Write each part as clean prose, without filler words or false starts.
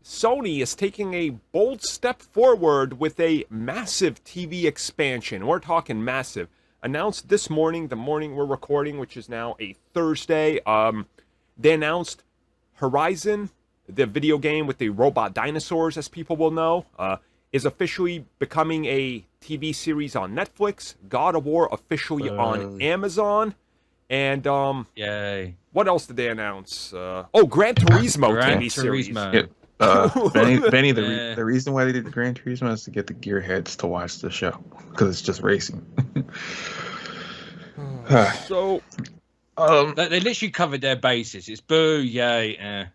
Sony is taking a bold step forward with a massive TV expansion. We're talking massive. Announced this morning, the morning we're recording, which is now a Thursday. They announced Horizon, the video game with the robot dinosaurs, as people will know, is officially becoming a TV series on Netflix. God of War officially on Amazon. And yay! What else did they announce? Gran Turismo TV series. Yep. Benny, the reason why they did the Gran Turismo is to get the gearheads to watch the show because it's just racing. So, they literally covered their bases. It's boo, yay,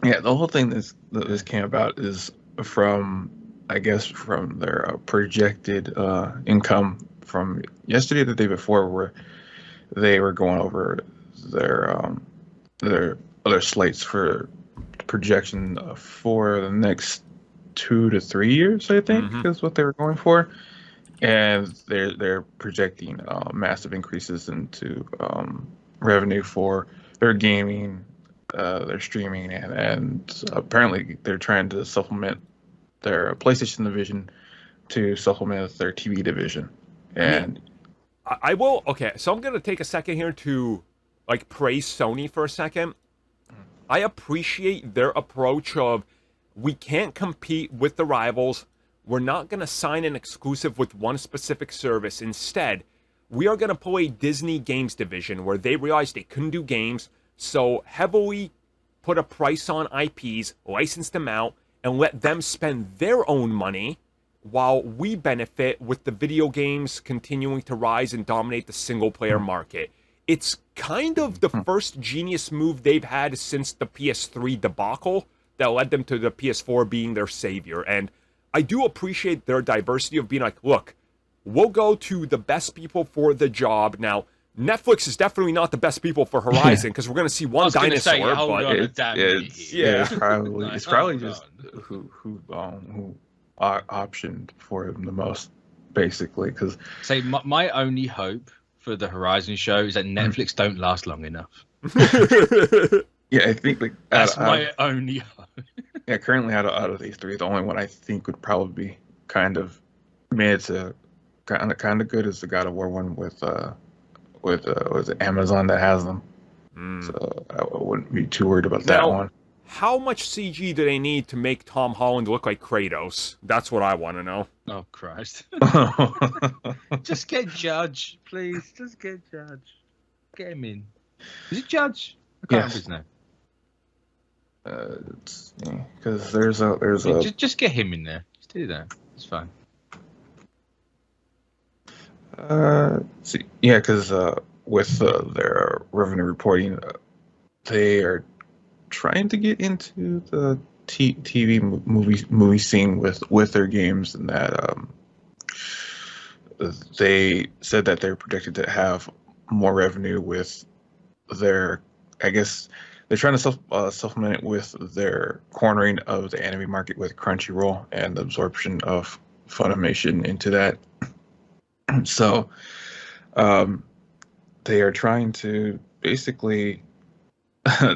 Yeah, the whole thing this came about is from, I guess, from their projected income from yesterday or the day before, where they were going over their other slates for projection for the next 2 to 3 years, I think, is what they were going for, and they're projecting massive increases into revenue for their gaming, their streaming, and apparently they're trying to supplement their PlayStation division to supplement their TV division. And I will. Okay, so I'm gonna take a second here to praise Sony for a second. I appreciate their approach of, we can't compete with the rivals. We're not going to sign an exclusive with one specific service. Instead, we are going to pull a Disney games division where they realized they couldn't do games, so heavily put a price on IPs, license them out, and let them spend their own money while we benefit with the video games continuing to rise and dominate the single-player market. It's kind of the first genius move they've had since the PS3 debacle that led them to the PS4 being their savior. And I do appreciate their diversity of being like, look, we'll go to the best people for the job. Now, Netflix is definitely not the best people for Horizon, because we're going to see one dinosaur. It's probably just who optioned for him the most, basically. Because my only hope for the Horizon show is that Netflix don't last long enough. Yeah, I think that's my only hope. Yeah, currently out of these three, the only one I think would probably be kind of mid to kind of good is the God of War one with was it Amazon that has them. So I wouldn't be too worried about that one. How much CG do they need to make Tom Holland look like Kratos? That's what I want to know. Oh, Christ. Just get Judge, please. Just get Judge. Get him in. Is it Judge? I can't remember his name. Because there's a... Just get him in there. Just do that. It's fine. Because with their revenue reporting, they are trying to get into the TV movie scene with their games, and that they said that they're projected to have more revenue with their, I guess they're trying to supplement it with their cornering of the anime market with Crunchyroll and the absorption of Funimation into that. So they are trying to basically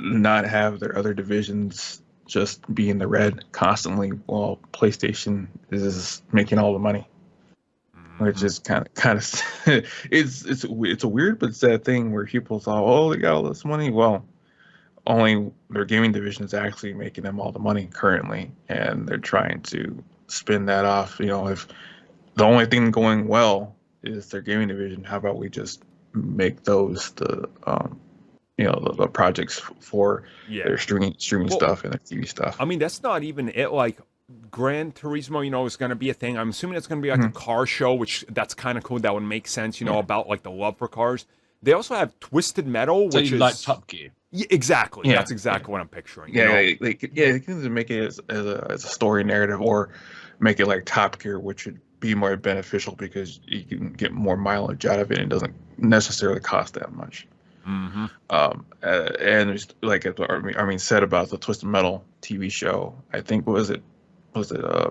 not have their other divisions just be in the red constantly while PlayStation is making all the money, which is kind of it's a weird but sad thing where people thought, oh, they got all this money. Well, only their gaming division is actually making them all the money currently, and they're trying to spin that off. If the only thing going well is their gaming division, how about we just make those the projects for their streaming stuff and their TV stuff. I mean, that's not even it. Like, Gran Turismo, is going to be a thing. I'm assuming it's going to be like a car show, which that's kind of cool. That would make sense, about like the love for cars. They also have Twisted Metal, which is like Top Gear. Yeah, exactly. Yeah. That's exactly what I'm picturing. They can make it as a story narrative, or make it like Top Gear, which would be more beneficial because you can get more mileage out of it and it doesn't necessarily cost that much. And there's like Armin said about the Twisted Metal TV show. I think was it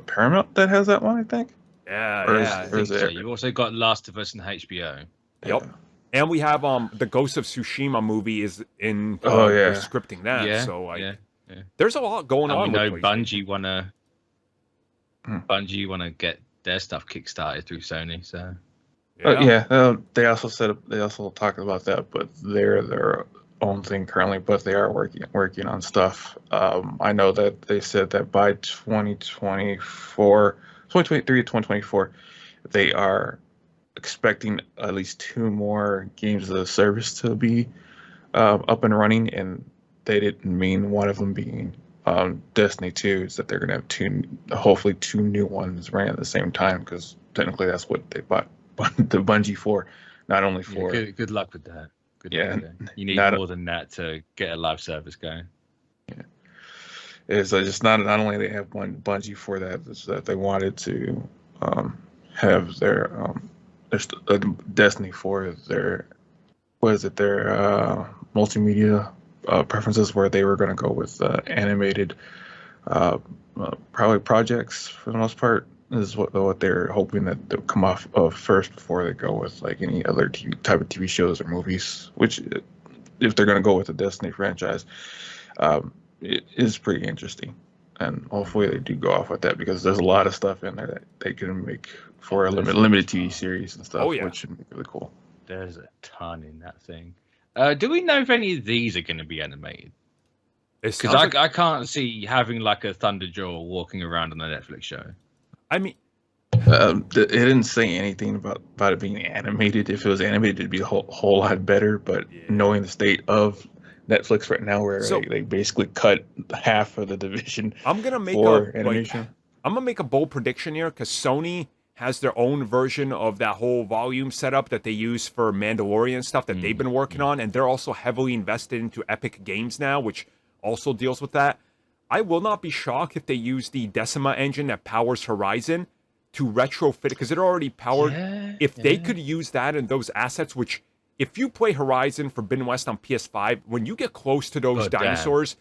Paramount that has that one? I think. Yeah, so. You've also got Last of Us and HBO. Yep. And we have the Ghost of Tsushima movie is in they're scripting that. There's a lot going And we on. know with PlayStation. Bungie wanna get their stuff kickstarted through Sony. So They also talked about that, but they're their own thing currently. But they are working on stuff. I know that they said that by 2024, 2023, 2024, they are expecting at least 2 more games of the service to be up and running, and they didn't mean one of them being Destiny 2. Is that they're gonna have hopefully 2 new ones running at the same time, because technically that's what they bought the Bungie for, not only for. Yeah, good luck with that. Good Yeah, luck with that. You need more than that to get a live service going. Yeah, it's just not only they have one Bungie for that, it's that they wanted to have their Destiny for their multimedia preferences, where they were going to go with animated probably projects for the most part. This is what they're hoping that they'll come off of first before they go with like any other type of TV shows or movies. Which, if they're going to go with the Destiny franchise, it is pretty interesting, and hopefully they do go off with that, because there's a lot of stuff in there that they can make for a limited TV series and stuff, which should be really cool. There's a ton in that thing. Do we know if any of these are going to be animated? Because I can't see having like a Thunderjaw walking around on a Netflix show. I mean, it didn't say anything about it being animated. If it was animated, it'd be a whole lot better. But knowing the state of Netflix right now, where they basically cut half of the division, I'm gonna make animation. I'm gonna make a bold prediction here, because Sony has their own version of that whole volume setup that they use for Mandalorian stuff that they've been working on, and they're also heavily invested into Epic Games now, which also deals with that. I will not be shocked if they use the Decima engine that powers Horizon to retrofit it, because it already powered. If they could use that and those assets, which, if you play Horizon Forbidden West on PS5, when you get close to those dinosaurs,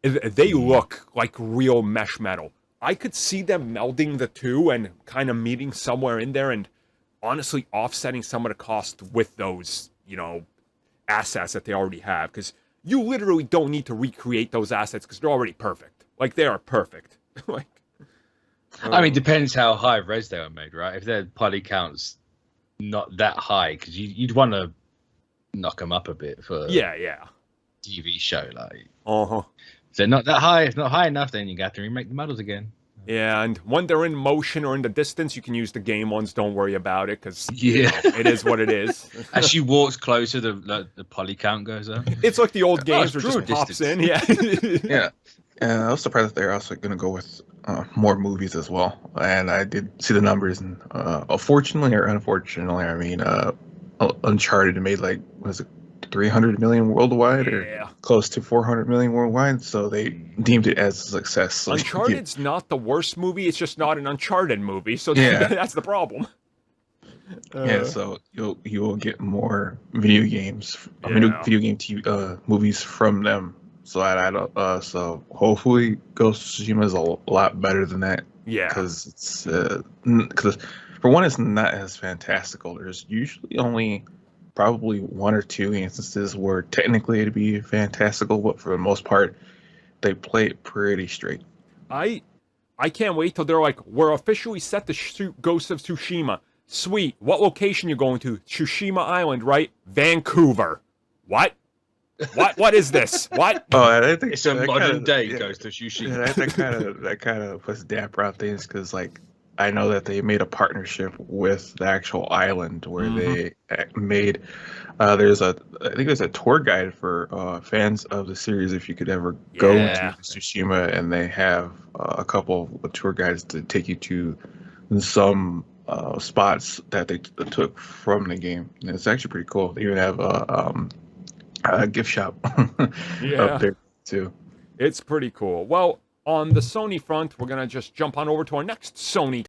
they look like real mesh metal. I could see them melding the two and kind of meeting somewhere in there, and honestly offsetting some of the cost with those, assets that they already have, because you literally don't need to recreate those assets because they're already perfect. Like, they are perfect. I mean, depends how high res they were made, right? If their poly count's not that high, because you'd want to knock them up a bit for TV show, like. If they're not that high, if not high enough, then you got to remake the models again. Yeah, and when they're in motion or in the distance, you can use the game ones. Don't worry about it, because it is what it is. As she walks closer, the poly count goes up. It's like the old games where it just pops in. Yeah. And I was surprised that they're also going to go with more movies as well. And I did see the numbers, and fortunately or unfortunately, I mean, Uncharted made like, was it 300 million worldwide, or close to 400 million worldwide, so they deemed it as a success. So Uncharted's not the worst movie, it's just not an Uncharted movie, so that's the problem. So you will get more video games, video game TV, movies from them. So so hopefully Ghost of Tsushima is a lot better than that. Yeah, because it's for one, it's not as fantastical. There's usually only probably 1 or 2 instances where technically it'd be fantastical, but for the most part, they play it pretty straight. I can't wait till they're like, we're officially set to shoot Ghost of Tsushima. Sweet. What location you going to? Tsushima Island, right? Vancouver. What? What is this? What? Oh, I think it's a modern day Ghost of Tsushima. That kind of puts damper on things, because like, I know that they made a partnership with the actual island where they made. I think there's a tour guide for fans of the series, if you could ever go to Tsushima, and they have a couple of tour guides to take you to some spots that they took from the game. And it's actually pretty cool. They even have a gift shop up there too. It's pretty cool. Well, on the Sony front, we're going to just jump on over to our next Sony